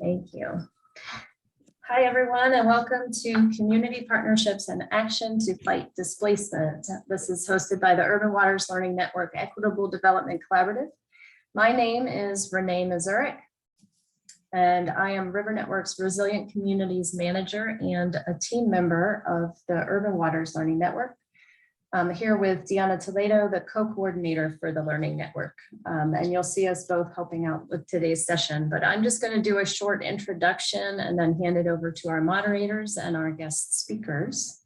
Thank you. Hi, everyone, and welcome to Community Partnerships and Action to Fight Displacement. This is hosted by the Urban Waters Learning Network Equitable Development Collaborative. My name is Renee Mazurek, and I am River Network's Resilient Communities Manager and a team member of the Urban Waters Learning Network. I'm here with Deanna Toledo, the co-coordinator for the Learning Network. And you'll see us both helping out with today's session, but I'm just going to do a short introduction and then hand it over to our moderators and our guest speakers.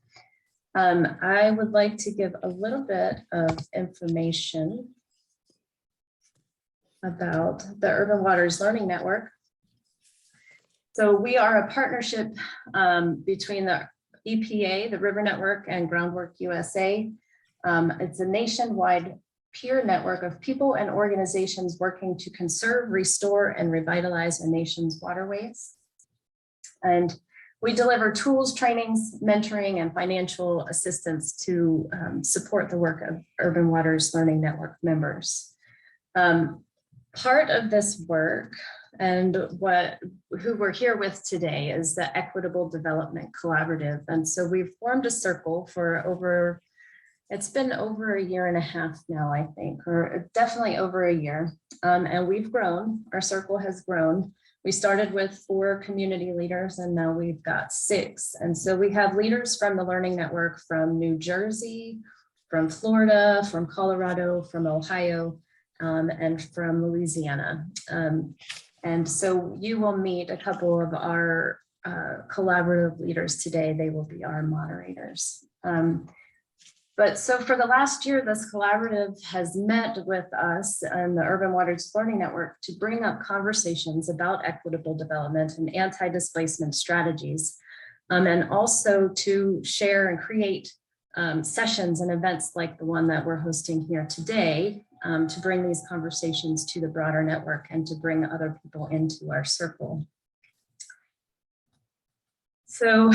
I would like to give a little bit of information about the Urban Waters Learning Network. So we are a partnership between the EPA, the River Network, and Groundwork USA. It's a nationwide peer network of people and organizations working to conserve, restore, and revitalize our nation's waterways. And we deliver tools, trainings, mentoring, and financial assistance to support the work of Urban Waters Learning Network members. Part of this work and who we're here with today is the Equitable Development Collaborative. And so we've formed a circle for it's been over a year and a half now, I think, or definitely over a year. And we've grown, our circle has grown. We started with 4 community leaders and now we've got 6. And so we have leaders from the Learning Network from New Jersey, from Florida, from Colorado, from Ohio, and from Louisiana. And so you will meet a couple of our collaborative leaders today. They will be our moderators. But so for the last year, this collaborative has met with us and the Urban Waters Learning Network to bring up conversations about equitable development and anti-displacement strategies, and also to share and create sessions and events like the one that we're hosting here today, to bring these conversations to the broader network and to bring other people into our circle. So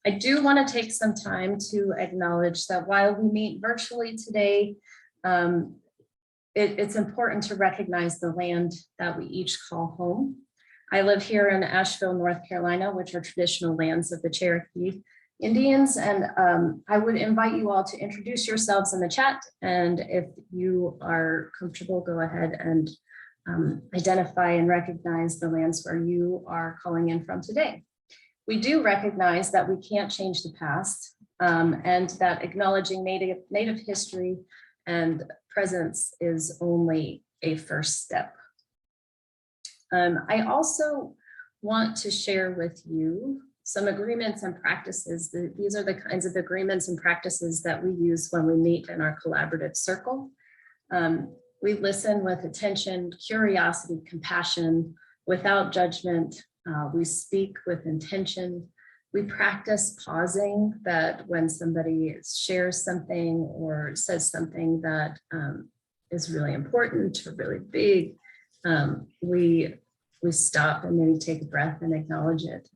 I do want to take some time to acknowledge that while we meet virtually today, it's important to recognize the land that we each call home. I live here in Asheville, North Carolina, which are traditional lands of the Cherokee Indians, and I would invite you all to introduce yourselves in the chat, and if you are comfortable, go ahead and identify and recognize the lands where you are calling in from today. We do recognize that we can't change the past, and that acknowledging Native history and presence is only a first step. I also want to share with you some agreements and practices. These are the kinds of agreements and practices that we use when we meet in our collaborative circle. We listen with attention, curiosity, compassion, without judgment. We speak with intention. We practice pausing, that when somebody shares something or says something that is really important or really big, we stop and maybe take a breath and acknowledge it.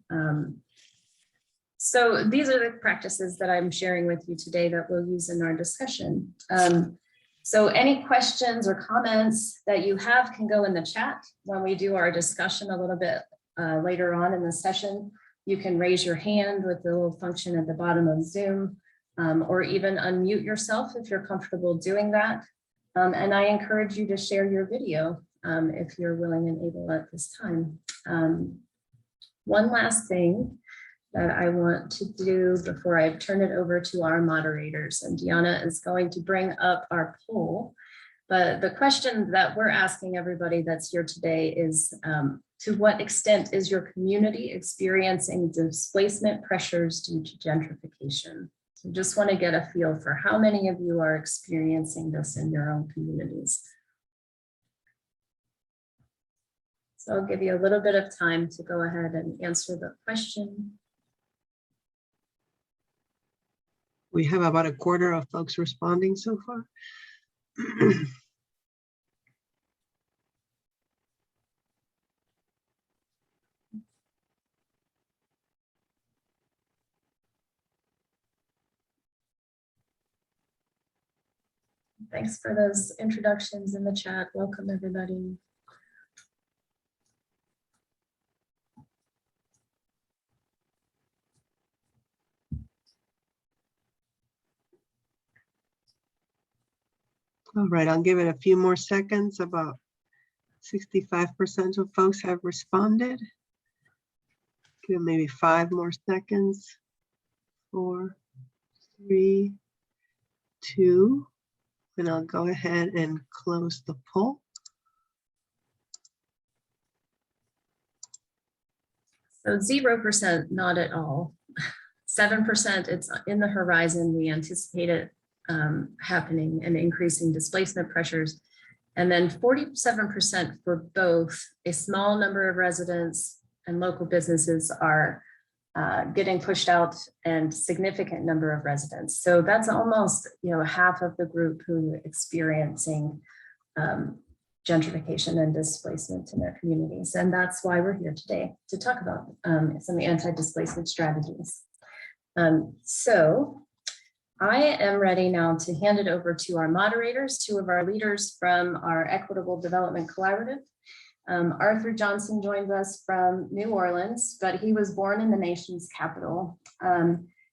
So these are the practices that I'm sharing with you today that we'll use in our discussion. So any questions or comments that you have can go in the chat. When we do our discussion a little bit later on in the session, you can raise your hand with the little function at the bottom of Zoom, or even unmute yourself if you're comfortable doing that. And I encourage you to share your video if you're willing and able at this time. One last thing that I want to do before I turn it over to our moderators, and Deanna is going to bring up our poll. But the question that we're asking everybody that's here today is, to what extent is your community experiencing displacement pressures due to gentrification? So just want to get a feel for how many of you are experiencing this in your own communities. So I'll give you a little bit of time to go ahead and answer the question. We have about a quarter of folks responding so far. Thanks for those introductions in the chat. Welcome, everybody. All right, I'll give it a few more seconds. About 65% of folks have responded. Give it maybe 5 more seconds. 4, 3, 2, and I'll go ahead and close the poll. So 0%, not at all. 7%, it's in the horizon. We anticipate it happening and increasing displacement pressures. And then 47% for both. A small number of residents and local businesses are getting pushed out, and significant number of residents. So that's almost, half of the group who are experiencing gentrification and displacement in their communities. And that's why we're here today, to talk about some anti-displacement strategies. So I am ready now to hand it over to our moderators, 2 of our leaders from our Equitable Development Collaborative. Arthur Johnson joins us from New Orleans, but he was born in the nation's capital.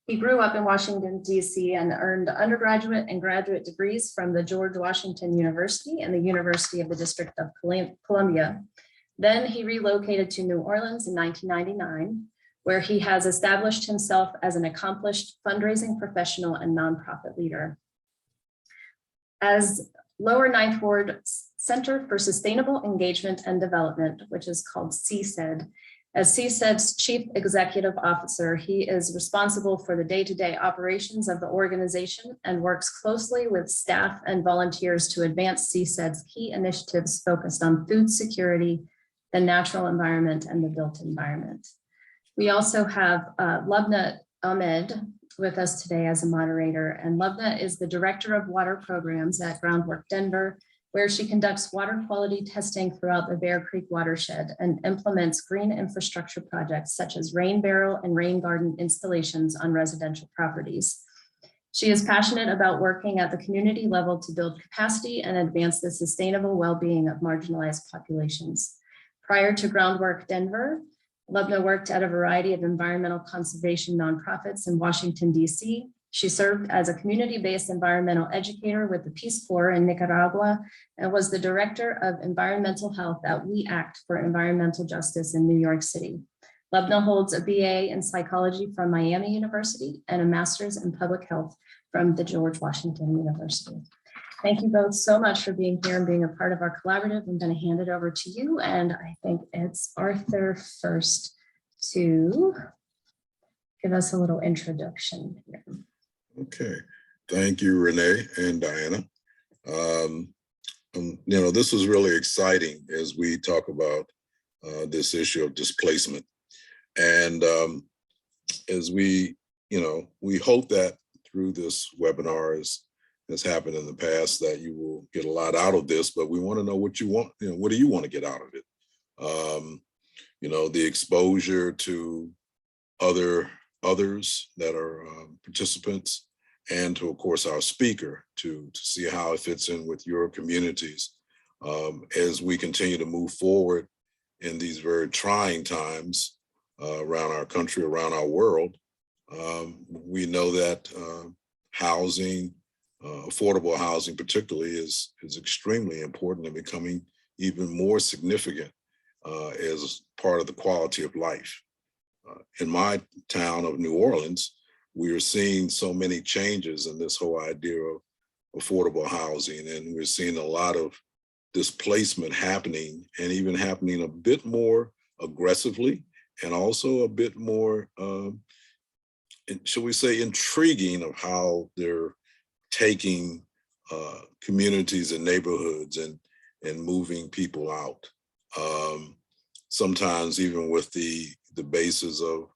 He grew up in Washington, D.C. and earned undergraduate and graduate degrees from the George Washington University and the University of the District of Columbia. Then he relocated to New Orleans in 1999, where he has established himself as an accomplished fundraising professional and nonprofit leader. As Lower Ninth Ward Center for Sustainable Engagement and Development, which is called CSED, as CSED's Chief Executive Officer, he is responsible for the day-to-day operations of the organization and works closely with staff and volunteers to advance CSED's key initiatives focused on food security, the natural environment, and the built environment. We also have Lubna Ahmed with us today as a moderator, and Lubna is the Director of Water Programs at Groundwork Denver, where she conducts water quality testing throughout the Bear Creek watershed and implements green infrastructure projects such as rain barrel and rain garden installations on residential properties. She is passionate about working at the community level to build capacity and advance the sustainable well-being of marginalized populations. Prior to Groundwork Denver, Lubna worked at a variety of environmental conservation nonprofits in Washington, D.C. She served as a community-based environmental educator with the Peace Corps in Nicaragua and was the Director of Environmental Health at We Act for Environmental Justice in New York City. Lubna holds a BA in psychology from Miami University and a master's in public health from the George Washington University. Thank you both so much for being here and being a part of our collaborative. I'm going to hand it over to you, and I think it's Arthur first to give us a little introduction here. Okay, thank you, Renee and Diana. This was really exciting as we talk about this issue of displacement. And as we hope that through this webinar, as has happened in the past, that you will get a lot out of this, but we want to know what you want, what do you want to get out of it? The exposure to others that are participants, and to, of course, our speaker to see how it fits in with your communities as we continue to move forward in these very trying times around our country, around our world. We know that housing, affordable housing particularly, is extremely important and becoming even more significant as part of the quality of life. In my town of New Orleans, we are seeing so many changes in this whole idea of affordable housing, and we're seeing a lot of displacement happening, and even happening a bit more aggressively, and also a bit more, shall we say, intriguing of how they're taking communities and neighborhoods and moving people out. Sometimes even with the basis of,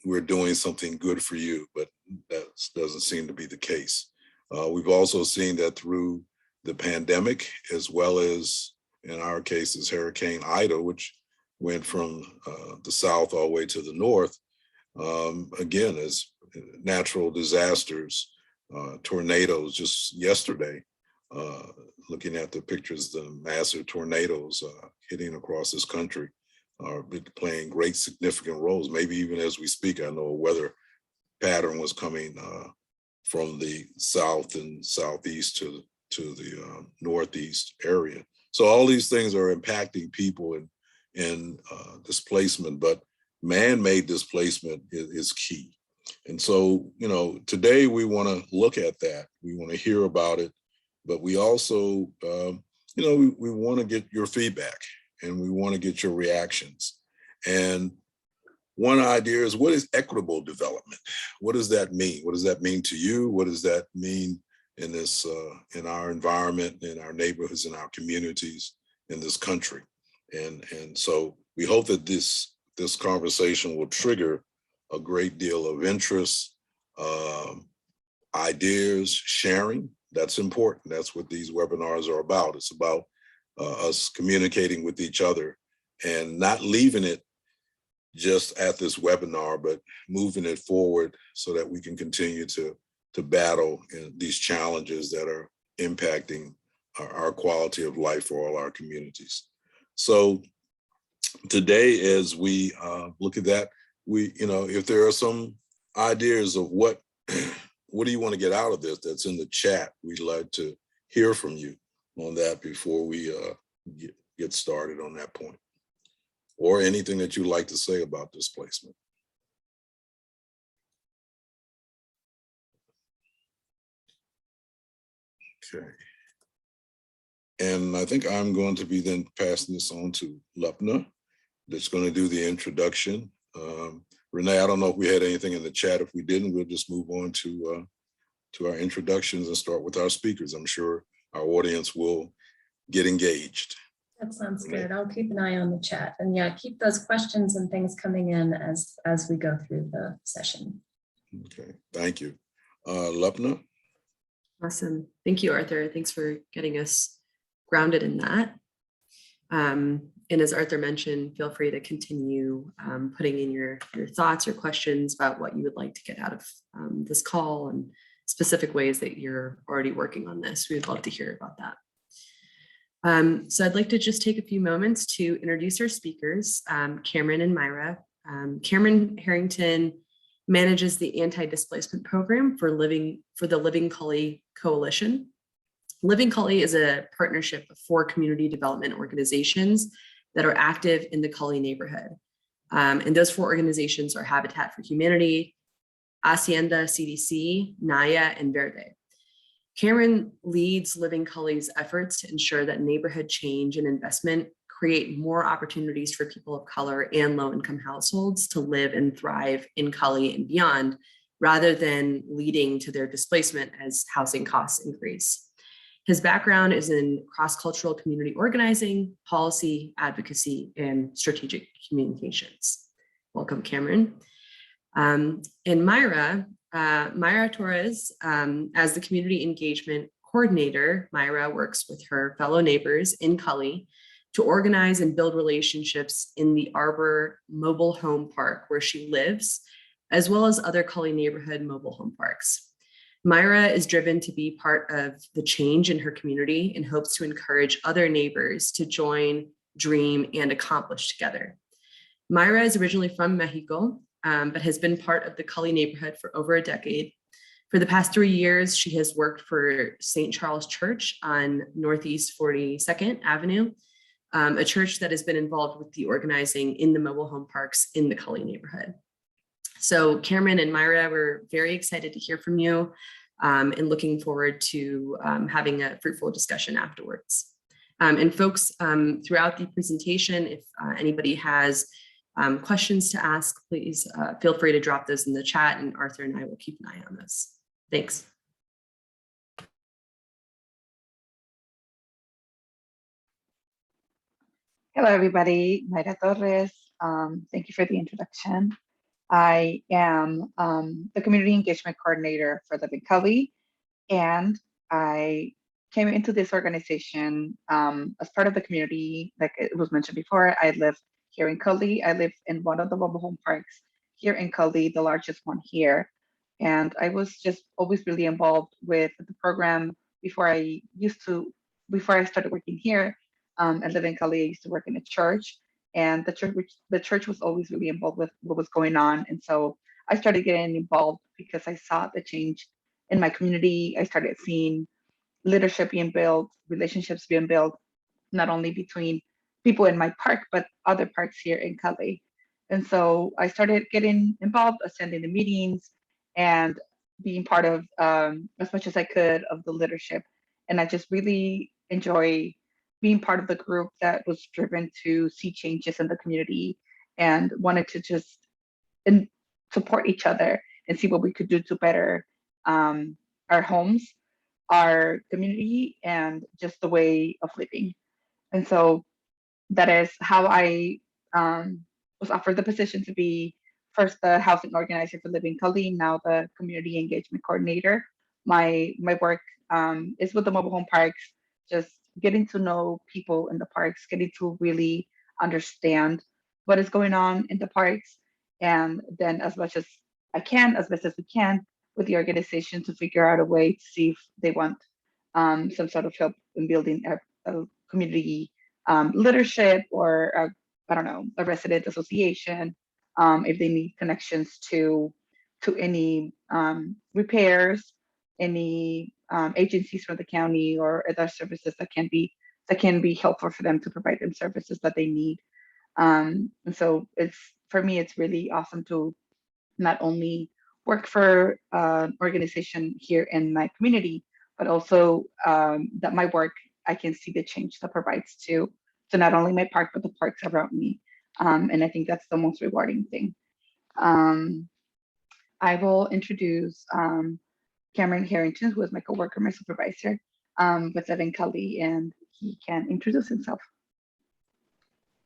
we're doing something good for you, but that doesn't seem to be the case. We've also seen that through the pandemic, as well as in our cases, Hurricane Ida, which went from the south all the way to the north, again, as natural disasters, tornadoes. Just yesterday, looking at the pictures, the massive tornadoes hitting across this country are playing great significant roles. Maybe even as we speak, I know a weather pattern was coming from the south and southeast to Northeast area. So all these things are impacting people in displacement, but man-made displacement is key. And so, you know, today we want to look at that. We want to hear about it, but we also, you know, we want to get your feedback and we want to get your reactions. And one idea is, what is equitable development? What does that mean? What does that mean to you? What does that mean in this, in our environment, in our neighborhoods, in our communities, in this country? And so we hope that this conversation will trigger a great deal of interest, ideas, sharing. That's important. That's what these webinars are about. It's about us communicating with each other and not leaving it just at this webinar, but moving it forward so that we can continue to battle these challenges that are impacting our quality of life for all our communities. So today, as we look at that, you know, if there are some ideas of what do you want to get out of this that's in the chat, we'd like to hear from you on that before we get started on that point, or anything that you'd like to say about displacement. Okay. And I think I'm going to be then passing this on to Lupna, that's going to do the introduction. Renee, I don't know if we had anything in the chat. If we didn't, we'll just move on to our introductions and start with our speakers. I'm sure our audience will get engaged. That sounds good. I'll keep an eye on the chat, and yeah, keep those questions and things coming in as we go through the session. Okay, thank you. Lupna? Awesome. Thank you, Arthur. Thanks for getting us grounded in that. And as Arthur mentioned, feel free to continue putting in your thoughts or questions about what you would like to get out of this call and specific ways that you're already working on this. We'd love to hear about that. So I'd like to just take a few moments to introduce our speakers, Cameron and Myra. Cameron Herrington manages the anti-displacement program for the Living Cully Coalition. Living Cully is a partnership of 4 community development organizations that are active in the Cully neighborhood. And those 4 organizations are Habitat for Humanity, Hacienda CDC, Naya, and Verde. Cameron leads Living Cully's efforts to ensure that neighborhood change and investment create more opportunities for people of color and low-income households to live and thrive in Cully and beyond, rather than leading to their displacement as housing costs increase. His background is in cross-cultural community organizing, policy, advocacy, and strategic communications. Welcome, Cameron. And Myra Torres, as the community engagement coordinator, Myra works with her fellow neighbors in Cully to organize and build relationships in the Arbor Mobile Home Park where she lives, as well as other Cully neighborhood mobile home parks. Myra is driven to be part of the change in her community and hopes to encourage other neighbors to join, dream, and accomplish together. Myra is originally from Mexico, but has been part of the Cully neighborhood for over a decade. For the past 3 years, she has worked for St. Charles Church on Northeast 42nd Avenue, a church that has been involved with the organizing in the mobile home parks in the Cully neighborhood. So Cameron and Myra, we're very excited to hear from you and looking forward to having a fruitful discussion afterwards. And folks, throughout the presentation, if anybody has questions to ask, please feel free to drop those in the chat, and Arthur and I will keep an eye on this. Thanks. Hello, everybody. Myra Torres. Thank you for the introduction. I am the Community Engagement Coordinator for Living Cully, and I came into this organization as part of the community. Like it was mentioned before, I live here in Cully. I live in one of the mobile home parks here in Cully, the largest one here. And I was just always really involved with the program before I started working here at Living Cully. I used to work in a church. And the church was always really involved with what was going on. And so I started getting involved because I saw the change in my community. I started seeing leadership being built, relationships being built, not only between people in my park, but other parks here in Cully. And so I started getting involved, attending the meetings, and being part of as much as I could of the leadership. And I just really enjoy being part of the group that was driven to see changes in the community and wanted to just support each other and see what we could do to better our homes, our community, and just the way of living. And so that is how I was offered the position to be first the housing organizer for Living Cully, now the community engagement coordinator. My work is with the mobile home parks, just getting to know people in the parks, getting to really understand what is going on in the parks, and then as much as I can, as best as we can, with the organization to figure out a way to see if they want some sort of help in building a community leadership or I don't know, a resident association, if they need connections to any repairs, any agencies from the county or other services that can be helpful for them to provide them services that they need. And so for me, it's really awesome to not only work for an organization here in my community, but also that my work, I can see the change that provides to not only my park, but the parks around me. And I think that's the most rewarding thing. I will introduce Cameron Herrington, who is my coworker, my supervisor with Living Cully, and he can introduce himself.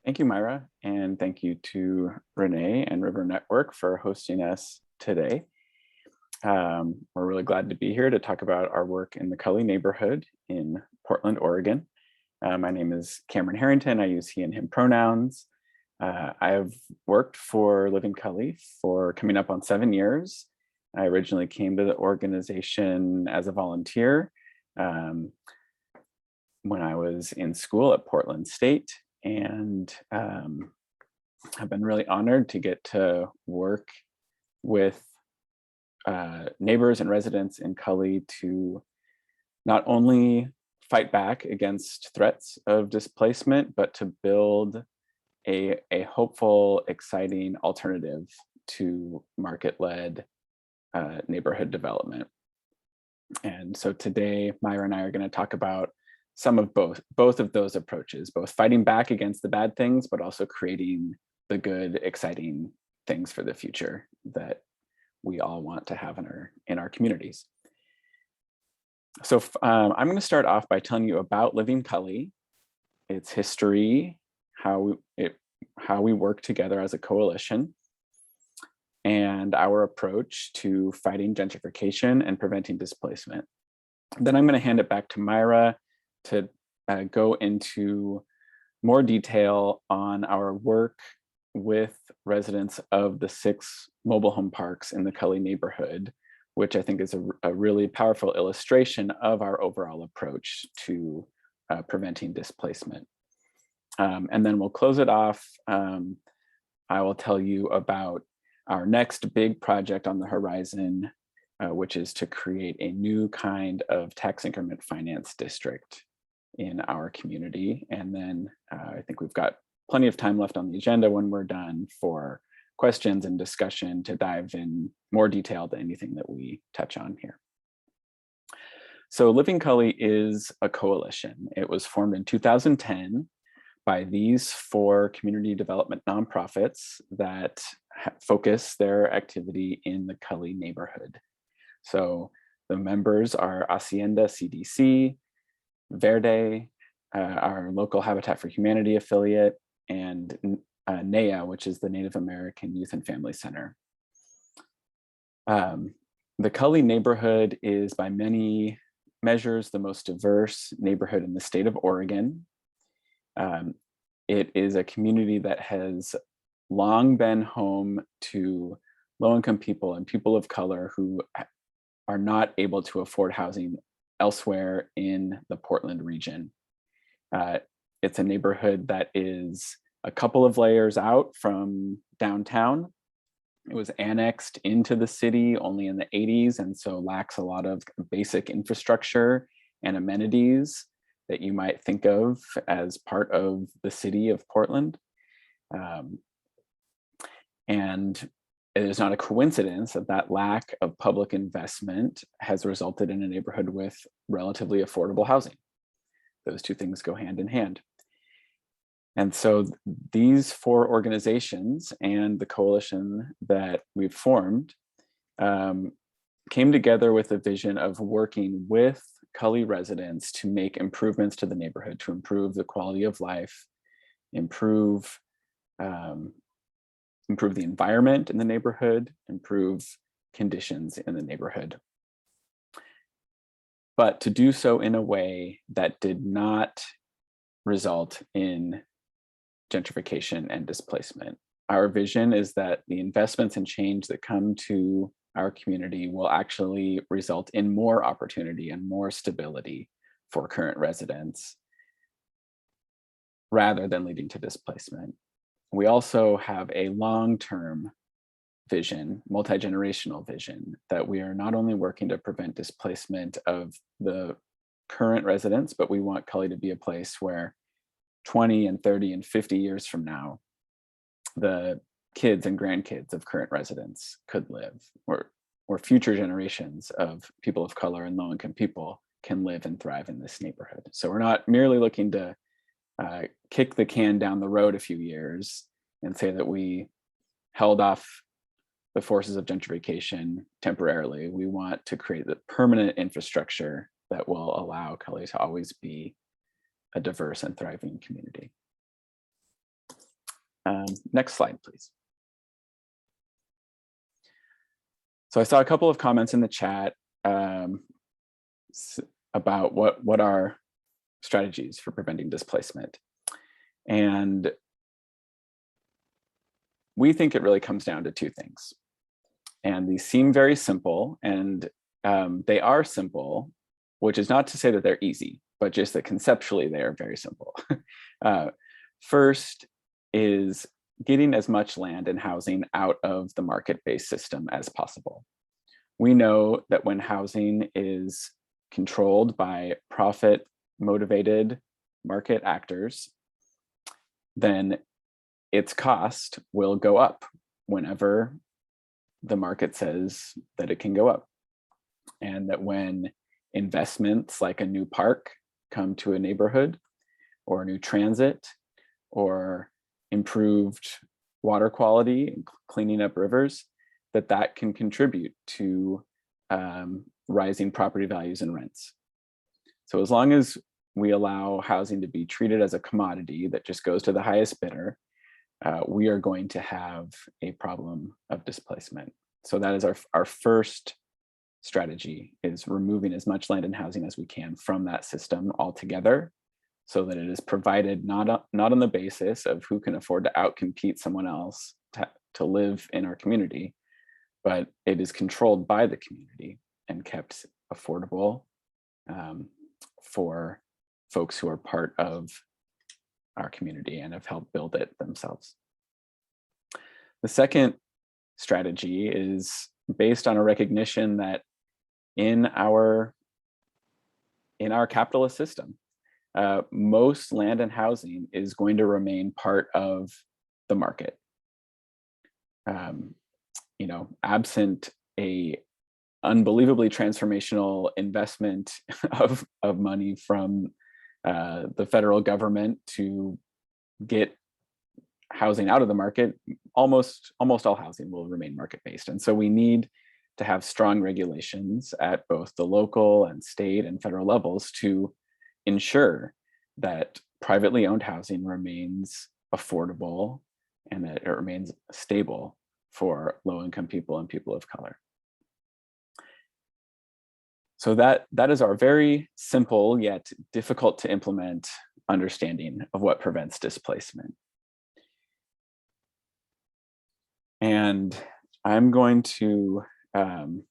Thank you, Myra, and thank you to Renee and River Network for hosting us today. We're really glad to be here to talk about our work in the Cully neighborhood in Portland, Oregon. My name is Cameron Herrington. I use he and him pronouns. I have worked for Living Cully for coming up on 7 years. I originally came to the organization as a volunteer when I was in school at Portland State, and I've been really honored to get to work with neighbors and residents in Cully to not only fight back against threats of displacement, but to build a hopeful, exciting alternative to market-led neighborhood development. And so today, Myra and I are going to talk about some of both of those approaches, both fighting back against the bad things, but also creating the good, exciting things for the future that we all want to have in our communities. So I'm going to start off by telling you about Living Cully, its history, how we work together as a coalition, and our approach to fighting gentrification and preventing displacement. Then I'm going to hand it back to Myra to go into more detail on our work with residents of the 6 mobile home parks in the Cully neighborhood, which I think is a really powerful illustration of our overall approach to preventing displacement. And then we'll close it off. I will tell you about our next big project on the horizon, which is to create a new kind of tax increment finance district in our community. And then I think we've got plenty of time left on the agenda when we're done for questions and discussion to dive in more detail to anything that we touch on here. So Living Cully is a coalition. It was formed in 2010 by these 4 community development nonprofits that focus their activity in the Cully neighborhood. So the members are Hacienda CDC, Verde, our local Habitat for Humanity affiliate, and NAYA, which is the Native American Youth and Family Center. The Cully neighborhood is by many measures the most diverse neighborhood in the state of Oregon. It is a community that has long been home to low-income people and people of color who are not able to afford housing elsewhere in the Portland region. It's a neighborhood that is a couple of layers out from downtown. It was annexed into the city only in the 80s, and so lacks a lot of basic infrastructure and amenities that you might think of as part of the city of Portland. And it is not a coincidence that that lack of public investment has resulted in a neighborhood with relatively affordable housing. Those two things go hand in hand. And so these four organizations and the coalition that we've formed came together with a vision of working with Cully residents to make improvements to the neighborhood, to improve the quality of life, improve the environment in the neighborhood, improve conditions in the neighborhood. But to do so in a way that did not result in gentrification and displacement. Our vision is that the investments and change that come to our community will actually result in more opportunity and more stability for current residents, rather than leading to displacement. We also have a long-term vision, multi-generational vision, that we are not only working to prevent displacement of the current residents, but we want Cully to be a place where 20 and 30 and 50 years from now, the kids and grandkids of current residents could live, or future generations of people of color and low-income people can live and thrive in this neighborhood. So we're not merely looking to kick the can down the road a few years and say that we held off the forces of gentrification temporarily. We want to create the permanent infrastructure that will allow Cully to always be a diverse and thriving community. Next slide, please. So I saw a couple of comments in the chat about what are strategies for preventing displacement. And we think it really comes down to two things. And these seem very simple, and they are simple, which is not to say that they're easy, but just that conceptually they are very simple. First is getting as much land and housing out of the market-based system as possible. We know that when housing is controlled by profit-motivated market actors, then its cost will go up whenever the market says that it can go up. And that when investments like a new park come to a neighborhood, or new transit, or improved water quality, cleaning up rivers, that can contribute to rising property values and rents. So as long as we allow housing to be treated as a commodity that just goes to the highest bidder, we are going to have a problem of displacement. So that is our first strategy, is removing as much land and housing as we can from that system altogether, so that it is provided not on the basis of who can afford to outcompete someone else to live in our community, but it is controlled by the community and kept affordable for folks who are part of our community and have helped build it themselves. The second strategy is based on a recognition that in our capitalist system, most land and housing is going to remain part of the market. Absent a unbelievably transformational investment of money from the federal government to get housing out of the market, almost all housing will remain market-based. And so we need to have strong regulations at both the local and state and federal levels to ensure that privately owned housing remains affordable and that it remains stable for low-income people and people of color. So that is our very simple yet difficult to implement understanding of what prevents displacement. And I'm going to hand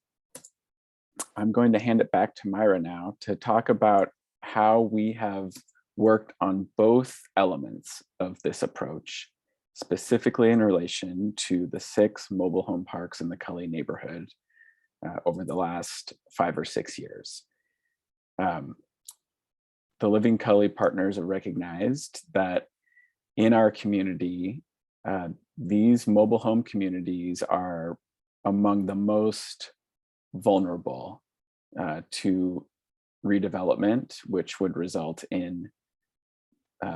it back to Myra now to talk about how we have worked on both elements of this approach, specifically in relation to the 6 mobile home parks in the Cully neighborhood over the last 5 or 6 years. the Living Cully partners have recognized that in our community, these mobile home communities are among the most vulnerable to redevelopment, which would result in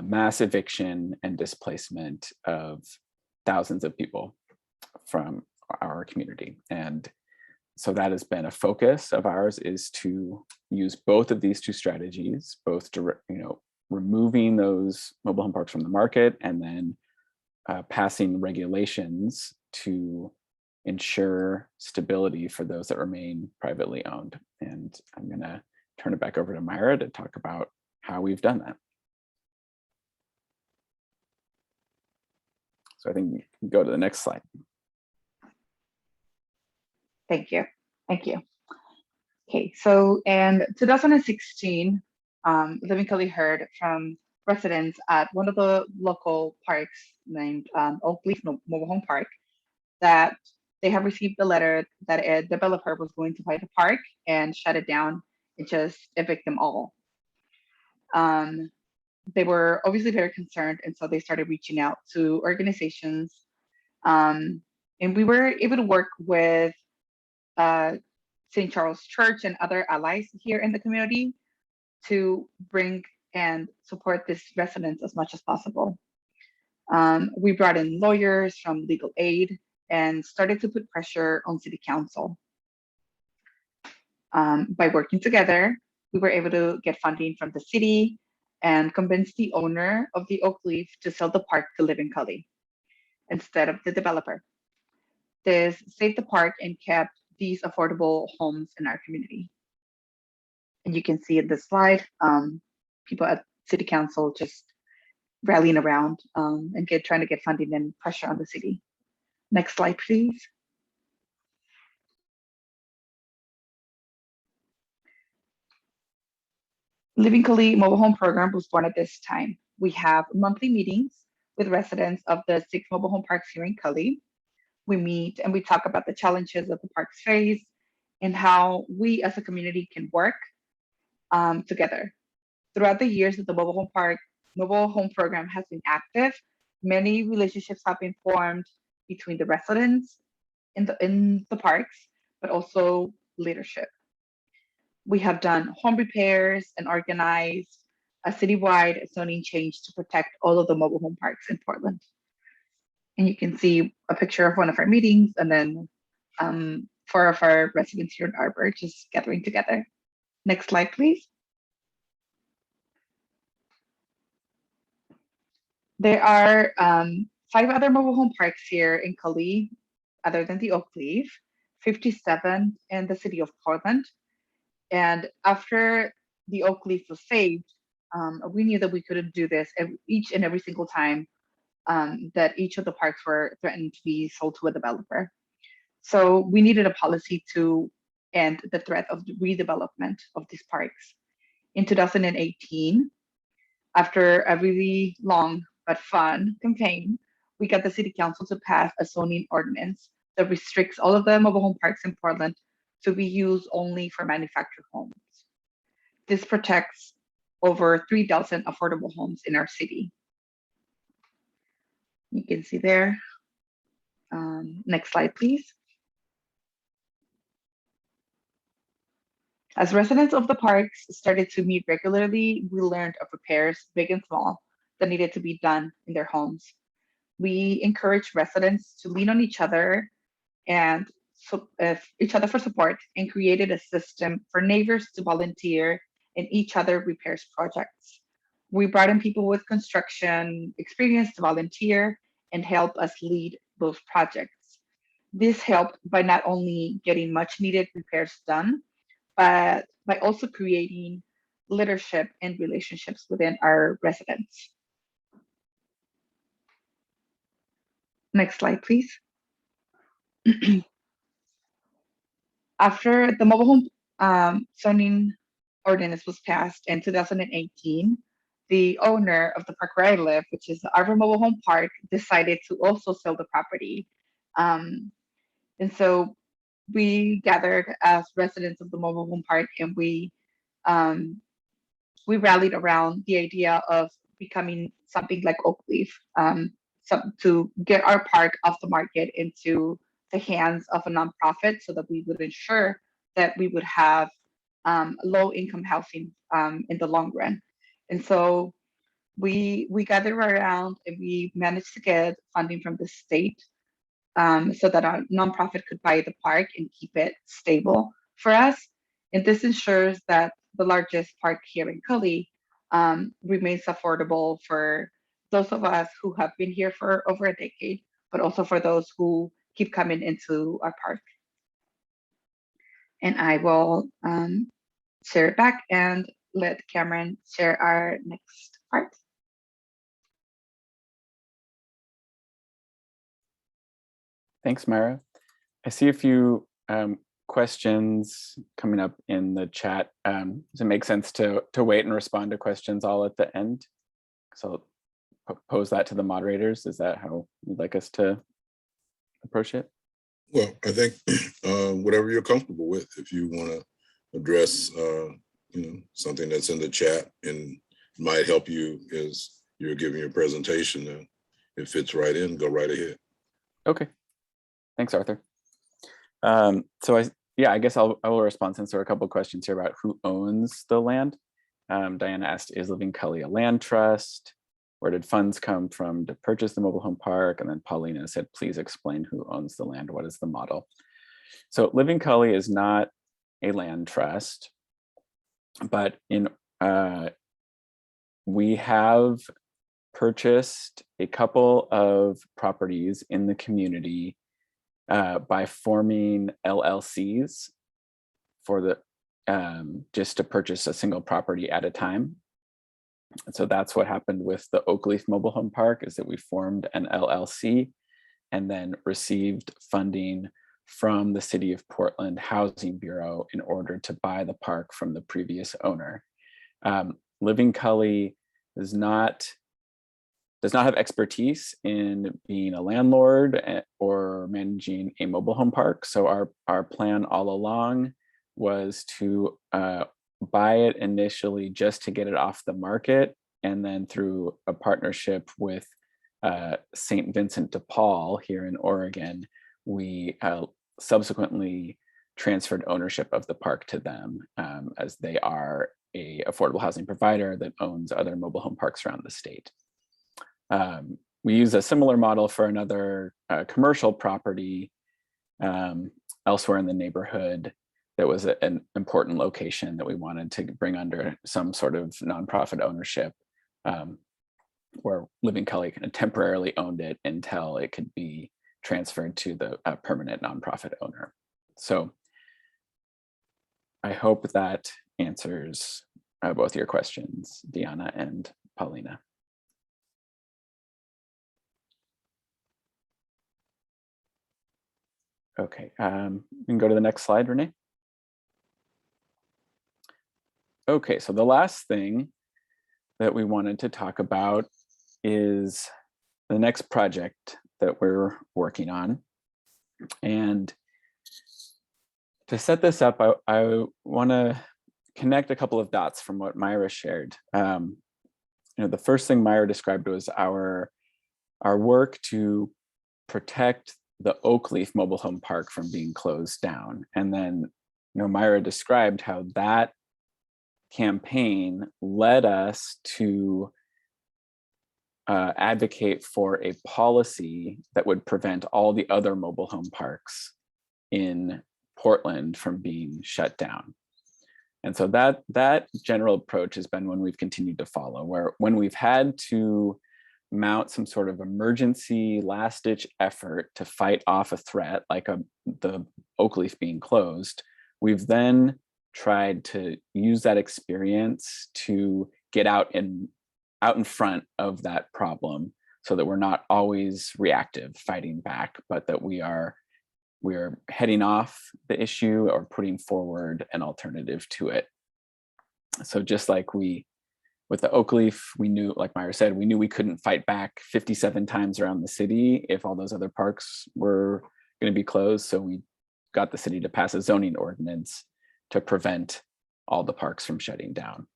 mass eviction and displacement of thousands of people from our community. And so that has been a focus of ours, is to use both of these two strategies, both removing those mobile home parks from the market and then passing regulations to ensure stability for those that remain privately owned. And I'm going to turn it back over to Myra to talk about how we've done that. So I think you can go to the next slide. Thank you. Thank you. Okay, so in 2016, Living Cully heard from residents at one of the local parks named Oakleaf Mobile Home Park that they have received a letter that a developer was going to buy the park and shut it down and just evict them all. They were obviously very concerned, and so they started reaching out to organizations. And we were able to work with St. Charles Church and other allies here in the community to bring and support these residents as much as possible. We brought in lawyers from legal aid and started to put pressure on City Council. By working together, we were able to get funding from the city and convince the owner of the Oakleaf to sell the park to Living Cully instead of the developer. This saved the park and kept these affordable homes in our community. And you can see in this slide, people at City Council just rallying around and trying to get funding and pressure on the city. Next slide, please. Living Cully Mobile Home Program was born at this time. We have monthly meetings with residents of the 6 mobile home parks here in Cully. We meet and we talk about the challenges that the parks face and how we as a community can work together. Throughout the years that the mobile home program has been active, many relationships have been formed between the residents in the parks, but also leadership. We have done home repairs and organized a citywide zoning change to protect all of the mobile home parks in Portland. And you can see a picture of one of our meetings and then 4 of our residents here in Arbor just gathering together. Next slide, please. There are 5 other mobile home parks here in Cully, other than the Oakleaf, 57 in the city of Portland. And after the Oakleaf was saved, we knew that we couldn't do this each and every single time that each of the parks were threatened to be sold to a developer. So we needed a policy to end the threat of the redevelopment of these parks. In 2018, after a really long but fun campaign, we got the City Council to pass a zoning ordinance that restricts all of the mobile home parks in Portland to be used only for manufactured homes. This protects over 3,000 affordable homes in our city. You can see there. Next slide, please. As residents of the parks started to meet regularly, we learned of repairs, big and small, that needed to be done in their homes. We encouraged residents to lean on each other and each other for support, and created a system for neighbors to volunteer in each other repairs projects. We brought in people with construction experience to volunteer and help us lead those projects. This helped by not only getting much needed repairs done, but by also creating leadership and relationships within our residents. Next slide, please. After the mobile home zoning ordinance was passed in 2018, the owner of the park where I live, which is the Arbor Mobile Home Park, decided to also sell the property. And so we gathered as residents of the mobile home park and we we rallied around the idea of becoming something like Oakleaf, to get our park off the market into the hands of a nonprofit, so that we would ensure that we would have low income housing in the long run. And so we gathered around and we managed to get funding from the state, so that our nonprofit could buy the park and keep it stable for us. And this ensures that the largest park here in Cully remains affordable for those of us who have been here for over a decade, but also for those who keep coming into our park. And I will share it back and let Cameron share our next part. Thanks, Myra. I see a few questions coming up in the chat. Does it make sense to wait and respond to questions all at the end? So I'll pose that to the moderators. Is that how you'd like us to approach it? Well, I think whatever you're comfortable with. If you want to address something that's in the chat and might help you as you're giving your presentation, it fits right in, go right ahead. Okay. Thanks, Arthur. So I guess I will respond, since there are a couple of questions here about who owns the land. Diana asked, is Living Cully a land trust? Where did funds come from to purchase the mobile home park? And then Paulina said, please explain who owns the land. What is the model? So Living Cully is not a land trust, but we have purchased a couple of properties in the community by forming LLCs for the just to purchase a single property at a time. And so that's what happened with the Oakleaf Mobile Home Park, is that we formed an LLC and then received funding from the City of Portland Housing Bureau in order to buy the park from the previous owner. Living Cully does not have expertise in being a landlord or managing a mobile home park. So our plan all along was to buy it initially just to get it off the market. And then through a partnership with St. Vincent de Paul here in Oregon, we subsequently transferred ownership of the park to them, as they are a affordable housing provider that owns other mobile home parks around the state. We use a similar model for another commercial property elsewhere in the neighborhood that was an important location that we wanted to bring under some sort of nonprofit ownership, where Living Cully kind of temporarily owned it until it could be transferred to the permanent nonprofit owner. So I hope that answers both your questions, Diana and Paulina. Okay, we can go to the next slide, Renee. Okay, so the last thing that we wanted to talk about is the next project that we're working on. And to set this up, I want to connect a couple of dots from what Myra shared. The first thing Myra described was our work to protect the Oakleaf Mobile Home Park from being closed down. And then, Myra described how that campaign led us to advocate for a policy that would prevent all the other mobile home parks in Portland from being shut down. And so that general approach has been one we've continued to follow, where when we've had to mount some sort of emergency last-ditch effort to fight off a threat like the Oakleaf being closed, we've then tried to use that experience to get out in front of that problem, so that we're not always reactive, fighting back, but that we are heading off the issue or putting forward an alternative to it. So just like with the Oakleaf, we knew, like Myra said, we knew we couldn't fight back 57 times around the city if all those other parks were going to be closed. So we got the city to pass a zoning ordinance to prevent all the parks from shutting down.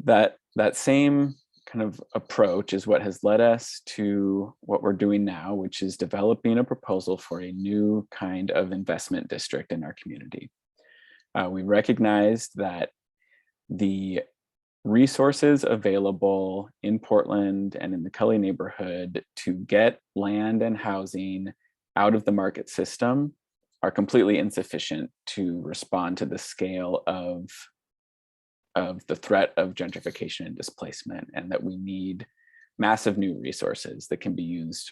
That same kind of approach is what has led us to what we're doing now, which is developing a proposal for a new kind of investment district in our community. We recognized that the resources available in Portland and in the Cully neighborhood to get land and housing out of the market system are completely insufficient to respond to the scale of the threat of gentrification and displacement, and that we need massive new resources that can be used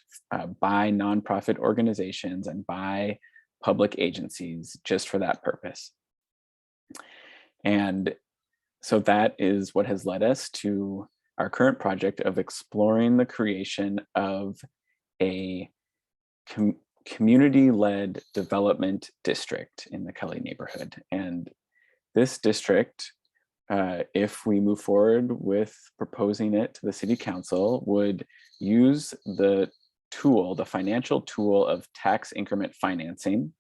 by nonprofit organizations and by public agencies just for that purpose. And so that is what has led us to our current project of exploring the creation of a community-led development district in the Cully neighborhood. And this district, if we move forward with proposing it to the city council, would use the tool, the financial tool of tax increment financing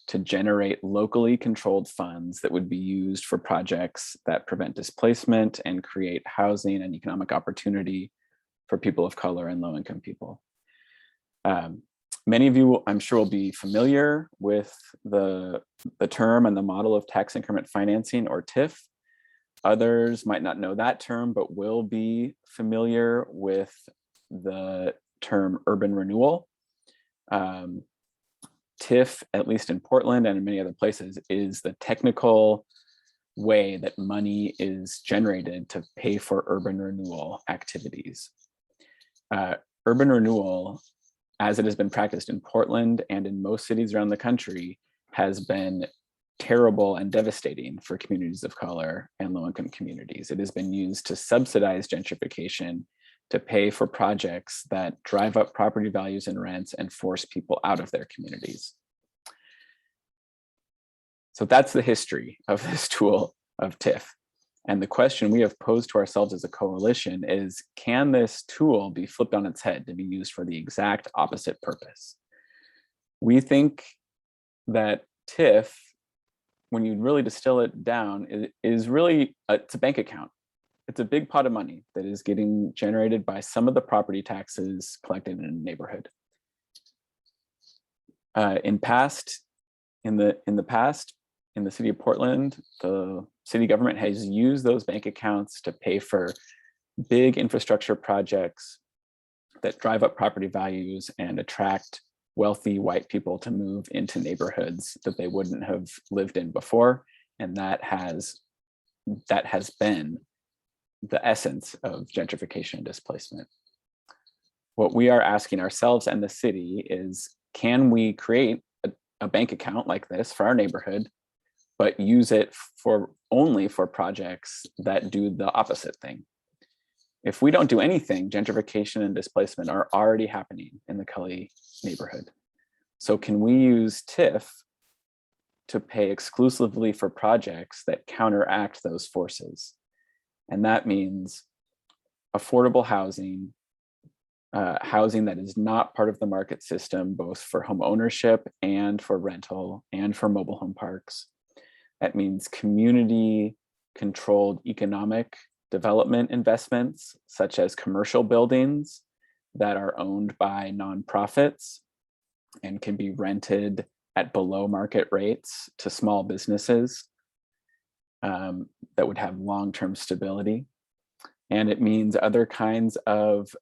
to generate locally controlled funds that would be used for projects that prevent displacement and create housing and economic opportunity for people of color and low-income people. Many of you, I'm sure, will be familiar with the term and the model of tax increment financing, or TIF. Others might not know that term, but will be familiar with the term urban renewal. TIF, at least in Portland and in many other places, is the technical way that money is generated to pay for urban renewal activities. Urban renewal, as it has been practiced in Portland and in most cities around the country, has been terrible and devastating for communities of color and low-income communities. It has been used to subsidize gentrification, to pay for projects that drive up property values and rents and force people out of their communities. So that's the history of this tool of TIF. And the question we have posed to ourselves as a coalition is, can this tool be flipped on its head to be used for the exact opposite purpose? We think that TIF, when you really distill it down, is really, it's a bank account. It's a big pot of money that is getting generated by some of the property taxes collected in a neighborhood. In the past, in the city of Portland, the city government has used those bank accounts to pay for big infrastructure projects that drive up property values and attract wealthy white people to move into neighborhoods that they wouldn't have lived in before. And that has been the essence of gentrification and displacement. What we are asking ourselves and the city is, can we create a bank account like this for our neighborhood, but use it only for projects that do the opposite thing? If we don't do anything, gentrification and displacement are already happening in the Cully neighborhood. So can we use TIF to pay exclusively for projects that counteract those forces? And that means affordable housing, housing that is not part of the market system, both for home ownership and for rental and for mobile home parks. That means community-controlled economic development investments, such as commercial buildings that are owned by nonprofits and can be rented at below market rates to small businesses that would have long-term stability. And it means other kinds of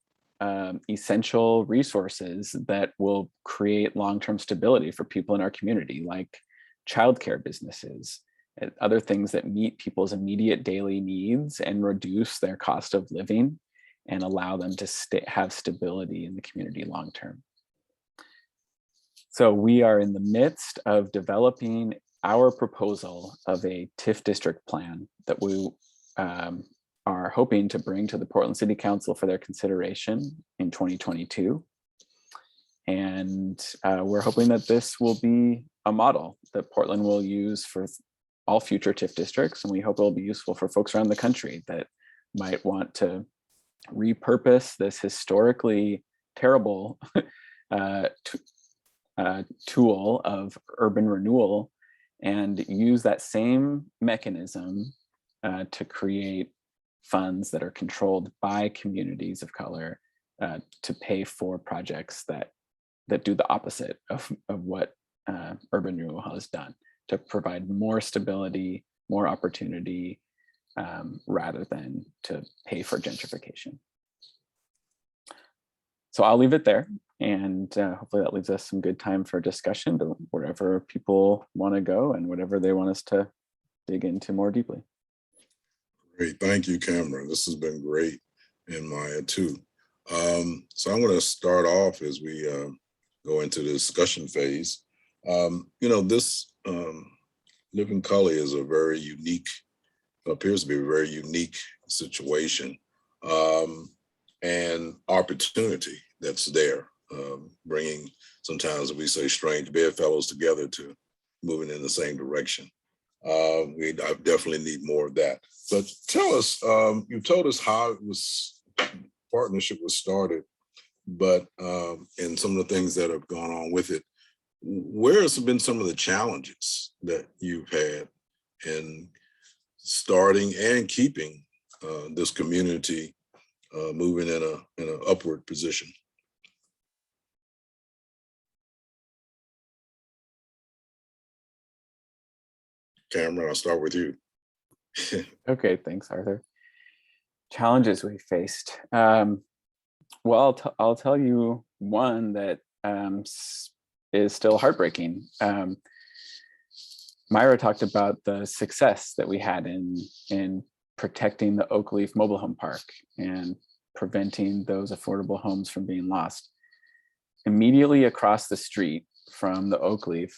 essential resources that will create long-term stability for people in our community, like childcare businesses, and other things that meet people's immediate daily needs and reduce their cost of living and allow them to have stability in the community long-term. So we are in the midst of developing our proposal of a TIF district plan that we are hoping to bring to the Portland City Council for their consideration in 2022. And we're hoping that this will be a model that Portland will use for all future TIF districts. And we hope it will be useful for folks around the country that might want to repurpose this historically terrible tool of urban renewal and use that same mechanism to create funds that are controlled by communities of color to pay for projects that do the opposite of what urban renewal has done, to provide more stability, more opportunity, rather than to pay for gentrification. So I'll leave it there, and hopefully that leaves us some good time for discussion to wherever people want to go and whatever they want us to dig into more deeply. Great, thank you, Cameron. This has been great, and Maya too. So I'm going to start off as we go into the discussion phase. This Living Cully is a very unique, appears to be a very unique situation and opportunity that's there, bringing, sometimes we say, strange bedfellows together to moving in the same direction. I definitely need more of that. But tell us, you told us how partnership was started, but and some of the things that have gone on with it. Where has been some of the challenges that you've had in starting and keeping this community moving in an upward position? Cameron, I'll start with you. Okay, thanks, Arthur. Challenges we faced. Well, I'll tell you one that is still heartbreaking. Myra talked about the success that we had in protecting the Oakleaf mobile home park and preventing those affordable homes from being lost. Immediately across the street from the Oakleaf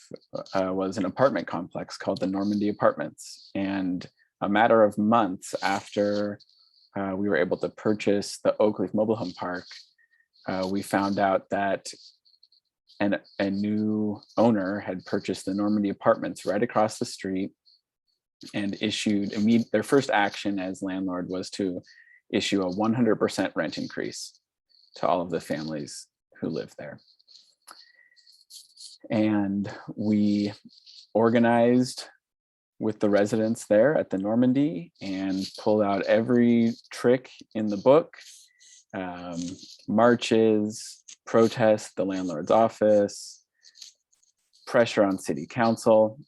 was an apartment complex called the Normandy Apartments. And a matter of months after we were able to purchase the Oakleaf mobile home park, we found out that a new owner had purchased the Normandy Apartments right across the street and issued their first action as landlord was to issue a 100% rent increase to all of the families who live there. And we organized with the residents there at the Normandy and pulled out every trick in the book, marches, protests, the landlord's office, pressure on city council.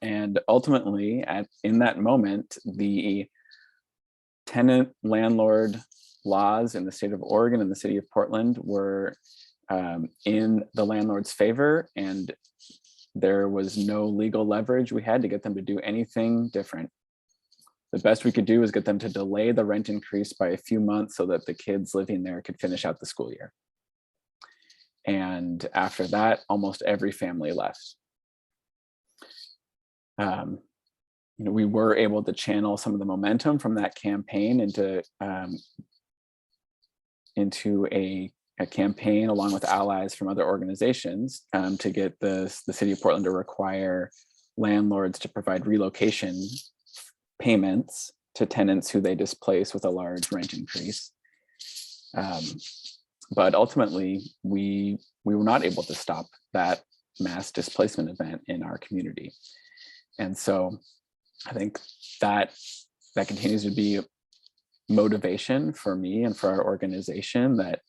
And ultimately, in that moment, the tenant landlord laws in the state of Oregon and the city of Portland were in the landlord's favor, and there was no legal leverage we had to get them to do anything different. The best we could do was get them to delay the rent increase by a few months so that the kids living there could finish out the school year. And after that, almost every family left. We were able to channel some of the momentum from that campaign into a campaign along with allies from other organizations to get the city of Portland to require landlords to provide relocation payments to tenants who they displace with a large rent increase. But ultimately, we were not able to stop that mass displacement event in our community. And so I think that continues to be motivation for me and for our organization, that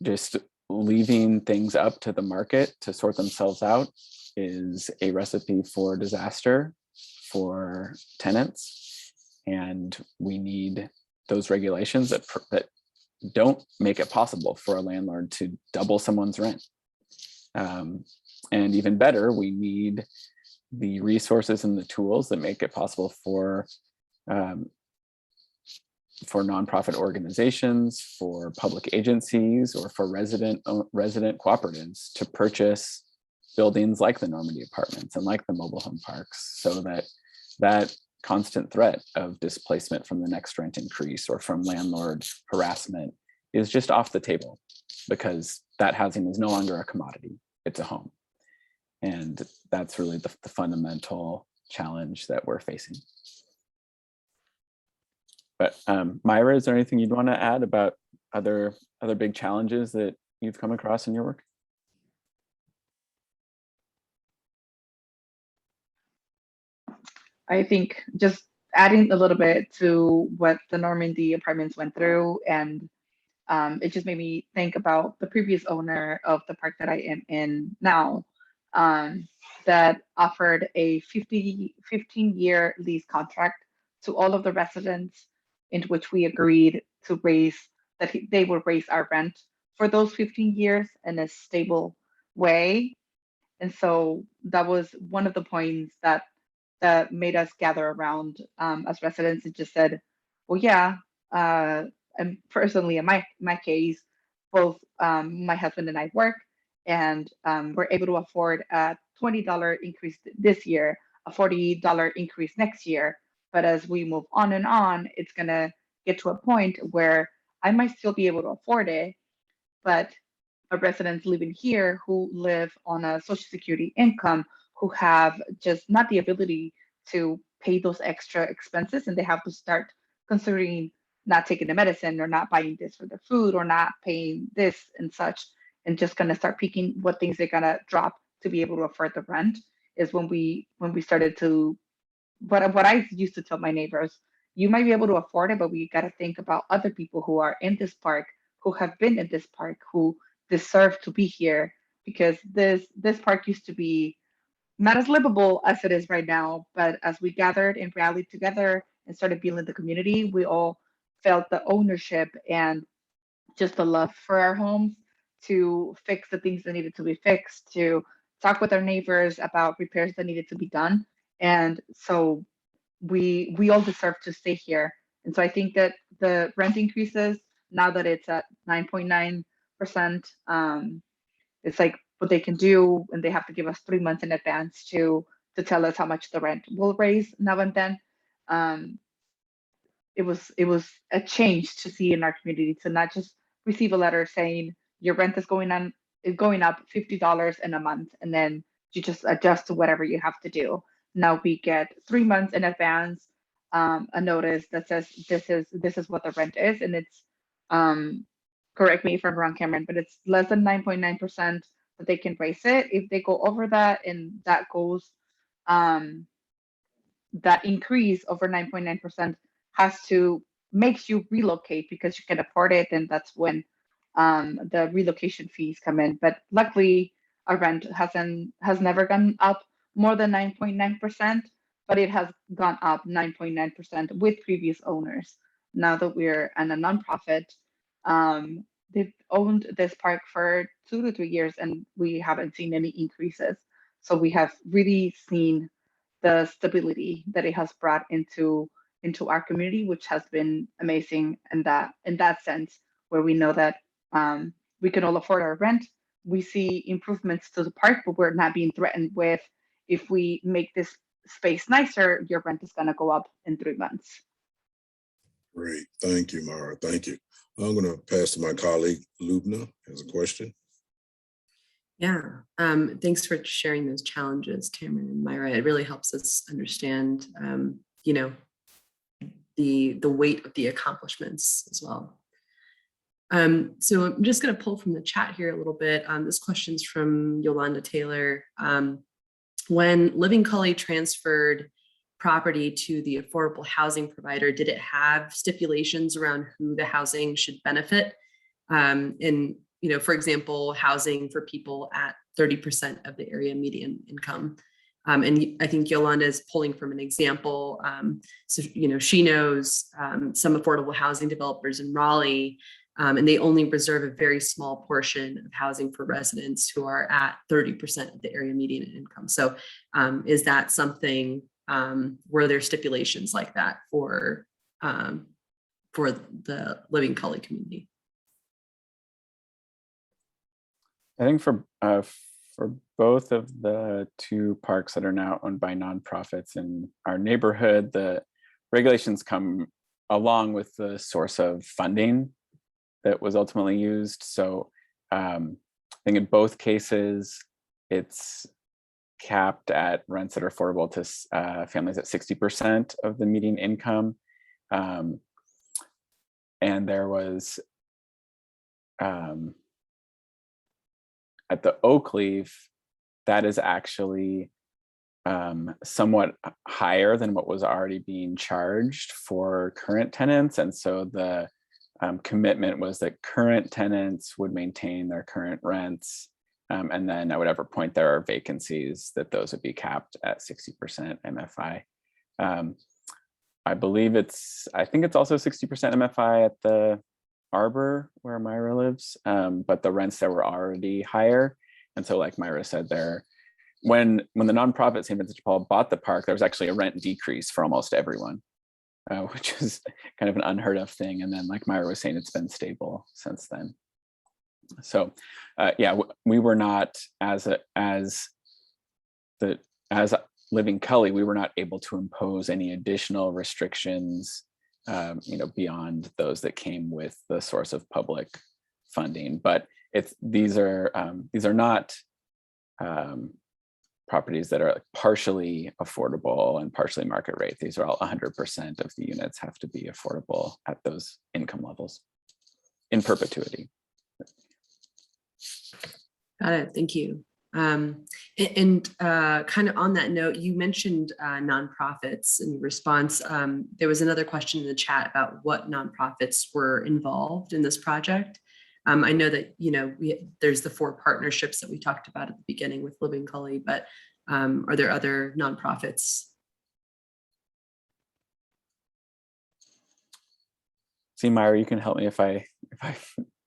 just leaving things up to the market to sort themselves out is a recipe for disaster for tenants. And we need those regulations that don't make it possible for a landlord to double someone's rent. And even better, we need the resources and the tools that make it possible for nonprofit organizations, for public agencies, or for resident cooperatives to purchase buildings like the Normandy Apartments and like the mobile home parks, so that that constant threat of displacement from the next rent increase or from landlord harassment is just off the table, because that housing is no longer a commodity, it's a home. And that's really the fundamental challenge that we're facing. But Myra, is there anything you'd want to add about other big challenges that you've come across in your work? I think just adding a little bit to what the Normandy apartments went through, and it just made me think about the previous owner of the park that I am in now, that offered a 15-year lease contract to all of the residents, in which we agreed to raise they would raise our rent for those 15 years in a stable way. And so that was one of the points that made us gather around as residents and just said, well, yeah, and personally in my case, both my husband and I work, and we're able to afford a $20 increase this year, a $40 increase next year. But as we move on and on, it's gonna get to a point where I might still be able to afford it, but residents living here who live on a social security income, who have just not the ability to pay those extra expenses, and they have to start considering not taking the medicine or not buying this for the food or not paying this and such, and just gonna start picking what things they're gonna drop to be able to afford the rent, is when we started to, what I used to tell my neighbors, you might be able to afford it, but we got to think about other people who are in this park, who have been in this park, who deserve to be here, because this park used to be not as livable as it is right now. But as we gathered and rallied together and started building the community, we all felt the ownership and just the love for our homes to fix the things that needed to be fixed, to talk with our neighbors about repairs that needed to be done. And so we all deserve to stay here. And so I think that the rent increases, now that it's at 9.9%, it's like what they can do, and they have to give us 3 months in advance to tell us how much the rent will raise now and then. It was a change to see in our community, to not just receive a letter saying your rent is going up $50 in a month, and then you just adjust to whatever you have to do. Now we get 3 months in advance a notice that says this is what the rent is, and it's correct me if I'm wrong, Cameron, but it's less than 9.9% that they can raise it. If they go over that, and that goes that increase over 9.9% makes you relocate because you can afford it, and that's when the relocation fees come in. But luckily, our rent has never gone up more than 9.9%, but it has gone up 9.9% with previous owners. Now that we're a nonprofit, they've owned this park for 2 to 3 years, and we haven't seen any increases. So we have really seen the stability that it has brought into our community, which has been amazing in that sense, where we know that we can all afford our rent. We see improvements to the park, but we're not being threatened with, if we make this space nicer, your rent is going to go up in 3 months. Great. Thank you, Myra. Thank you. I'm going to pass to my colleague, Lubna, has a question. Yeah, thanks for sharing those challenges, Cameron and Myra. It really helps us understand, the weight of the accomplishments as well. So I'm just going to pull from the chat here a little bit. This question's from Yolanda Taylor. When Living Cully transferred property to the affordable housing provider, did it have stipulations around who the housing should benefit? And for example, housing for people at 30% of the area median income. And I think Yolanda is pulling from an example. So, she knows some affordable housing developers in Raleigh, and they only reserve a very small portion of housing for residents who are at 30% of the area median income. So is that something, were there stipulations like that for the Living Cully community? I think for both of the two parks that are now owned by nonprofits in our neighborhood, the regulations come along with the source of funding that was ultimately used. So I think in both cases, it's capped at rents that are affordable to families at 60% of the median income. And there was, at the Oak Leaf, that is actually somewhat higher than what was already being charged for current tenants. And so the commitment was that current tenants would maintain their current rents. And then at whatever point there are vacancies, that those would be capped at 60% MFI. I think it's also 60% MFI at the Arbor where Myra lives, but the rents there were already higher. And so like Myra said there, when the nonprofit St. Vincent de Paul bought the park, there was actually a rent decrease for almost everyone, which is kind of an unheard of thing. And then like Myra was saying, it's been stable since then. So yeah, we were not, as Living Cully, we were not able to impose any additional restrictions, beyond those that came with the source of public funding. But these are not properties that are partially affordable and partially market rate. These are all 100% of the units have to be affordable at those income levels in perpetuity. Got it. Thank you. And kind of on that note, you mentioned nonprofits in response. There was another question in the chat about what nonprofits were involved in this project. I know that, there's the 4 partnerships that we talked about at the beginning with Living Cully, but are there other nonprofits? See, Myra, you can help me if I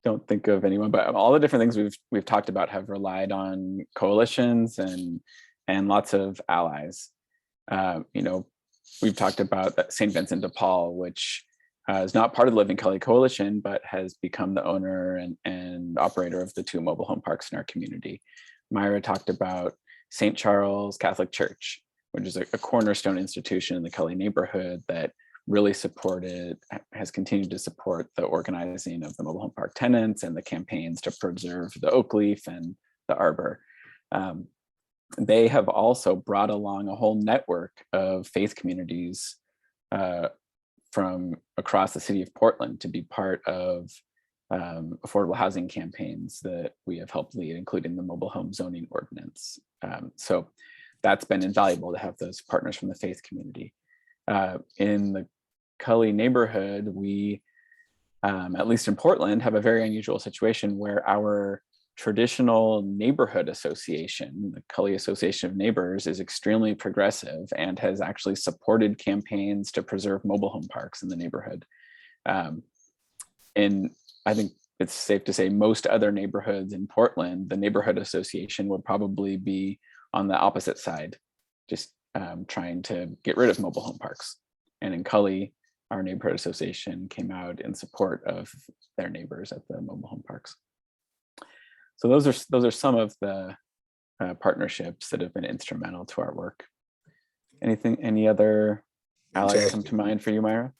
don't think of anyone, but all the different things we've talked about have relied on coalitions and lots of allies. We've talked about that St. Vincent de Paul, which is not part of the Living Cully Coalition, but has become the owner and operator of the 2 mobile home parks in our community. Myra talked about St. Charles Catholic Church, which is a cornerstone institution in the Cully neighborhood that really has continued to support the organizing of the mobile home park tenants and the campaigns to preserve the oak leaf and the arbor. They have also brought along a whole network of faith communities from across the city of Portland to be part of affordable housing campaigns that we have helped lead, including the mobile home zoning ordinance. So that's been invaluable to have those partners from the faith community. In the Cully neighborhood, we, at least in Portland, have a very unusual situation where our traditional neighborhood association, the Cully Association of Neighbors, is extremely progressive and has actually supported campaigns to preserve mobile home parks in the neighborhood. And I think it's safe to say most other neighborhoods in Portland, the neighborhood association would probably be on the opposite side, just trying to get rid of mobile home parks. And in Cully, our neighborhood association came out in support of their neighbors at the mobile home parks. So those are some of the partnerships that have been instrumental to our work. Any other allies come to mind for you, Myra?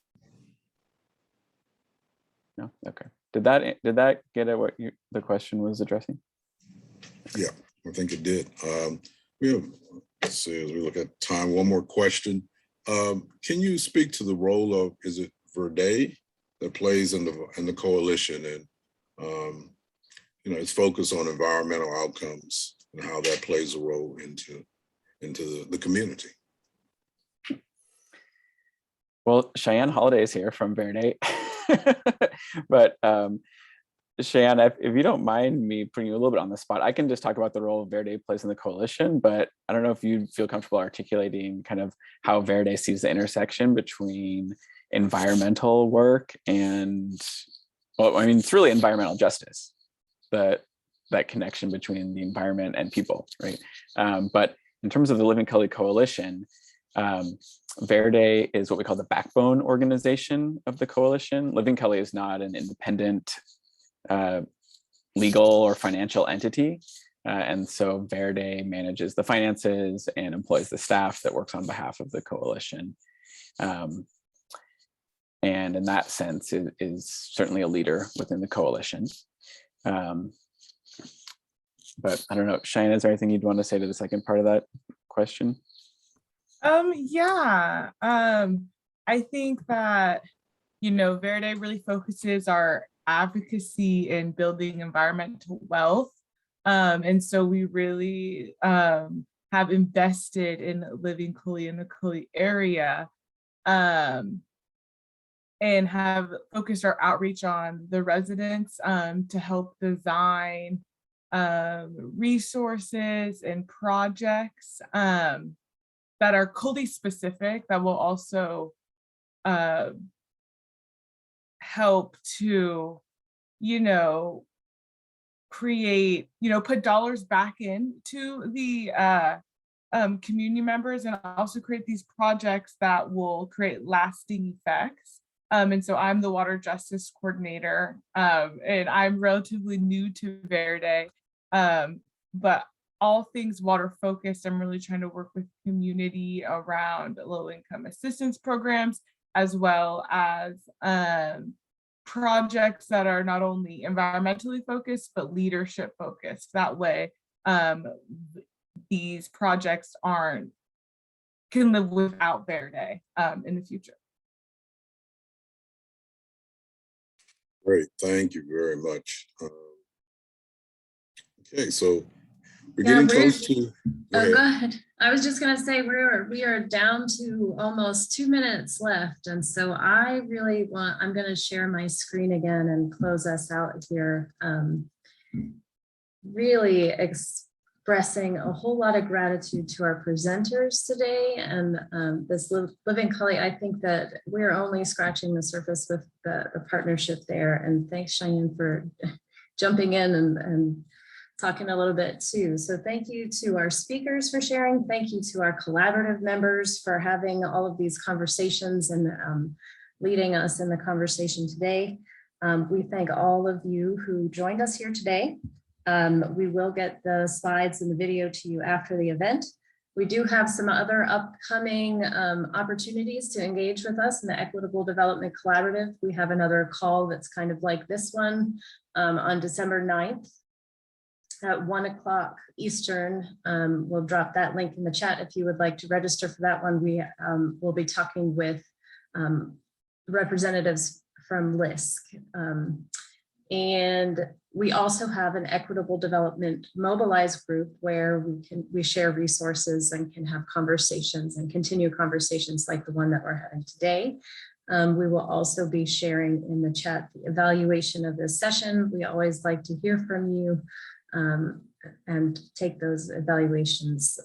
No? Okay. Did that get at what the question was addressing? Yeah, I think it did. Let's see, as we look at time, one more question. Can you speak to the role of, is it Verde that plays in the coalition, and its focus on environmental outcomes and how that plays a role into the community? Well, Cheyenne Holiday is here from Verde, but Cheyenne, if you don't mind me putting you a little bit on the spot, I can just talk about the role Verde plays in the coalition, but I don't know if you feel comfortable articulating kind of how Verde sees the intersection between environmental work and, well, I mean, it's really environmental justice, that connection between the environment and people, right? But in terms of the Living Cully Coalition, Verde is what we call the backbone organization of the coalition. Living Cully is not an independent legal or financial entity. And so Verde manages the finances and employs the staff that works on behalf of the coalition. And in that sense, it is certainly a leader within the coalition. But I don't know, Cheyenne, is there anything you'd want to say to the second part of that question? Yeah, I think that, Verde really focuses our advocacy in building environmental wealth. And so we really have have invested in Living Cully in the Cully area, and have focused our outreach on the residents to help design resources and projects that are Cully specific, that will also help to, create, put dollars back into the community members, and also create these projects that will create lasting effects. And so I'm the water justice coordinator, and I'm relatively new to Verde, but all things water focused. I'm really trying to work with community around low income assistance programs, as well as projects that are not only environmentally focused, but leadership focused. That way, these projects can live without Verde in the future. Great, thank you very much. Okay, so we're Yeah, getting close to. Go ahead. I was just gonna say we are down to almost 2 minutes left, and so I'm gonna share my screen again and close us out here. Really expressing a whole lot of gratitude to our presenters today, and this Living Cully. I think that we're only scratching the surface with the partnership there, and thanks Cheyenne for jumping in and talking a little bit too. So thank you to our speakers for sharing. Thank you to our collaborative members for having all of these conversations and leading us in the conversation today. We thank all of you who joined us here today. We will get the slides and the video to you after the event. We do have some other upcoming opportunities to engage with us in the Equitable Development Collaborative. We have another call that's kind of like this one on December 9th. At 1 o'clock Eastern. We'll drop that link in the chat if you would like to register for that one. We will be talking with representatives from LISC. And we also have an Equitable Development Mobilized group where we share resources and can have conversations and continue conversations like the one that we're having today. We will also be sharing in the chat the evaluation of this session. We always like to hear from you. And take those evaluations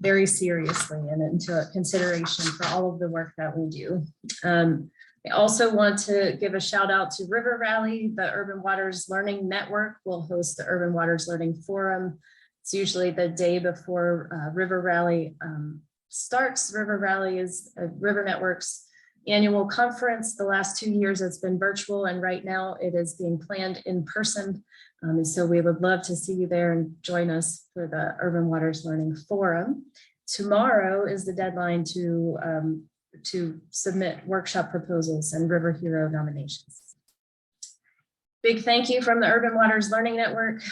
very seriously and into consideration for all of the work that we do. I also want to give a shout out to River Rally. The Urban Waters Learning Network will host the Urban Waters Learning Forum. It's usually the day before River Rally starts. River Rally is River Network's annual conference. The last 2 years it's been virtual, and right now it is being planned in person. And so we would love to see you there and join us for the Urban Waters Learning Forum. Tomorrow is the deadline to submit workshop proposals and River Hero nominations. Big thank you from the Urban Waters Learning Network.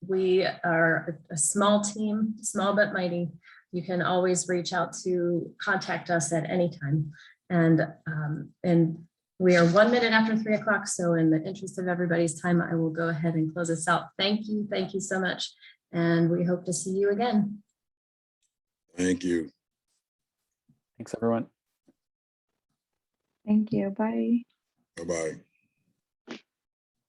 We are a small team, small but mighty. You can always reach out to contact us at any time. And we are 1 minute after 3 o'clock. So in the interest of everybody's time, I will go ahead and close us out. Thank you so much. And we hope to see you again. Thank you. Thanks, everyone. Thank you. Bye. Bye-bye.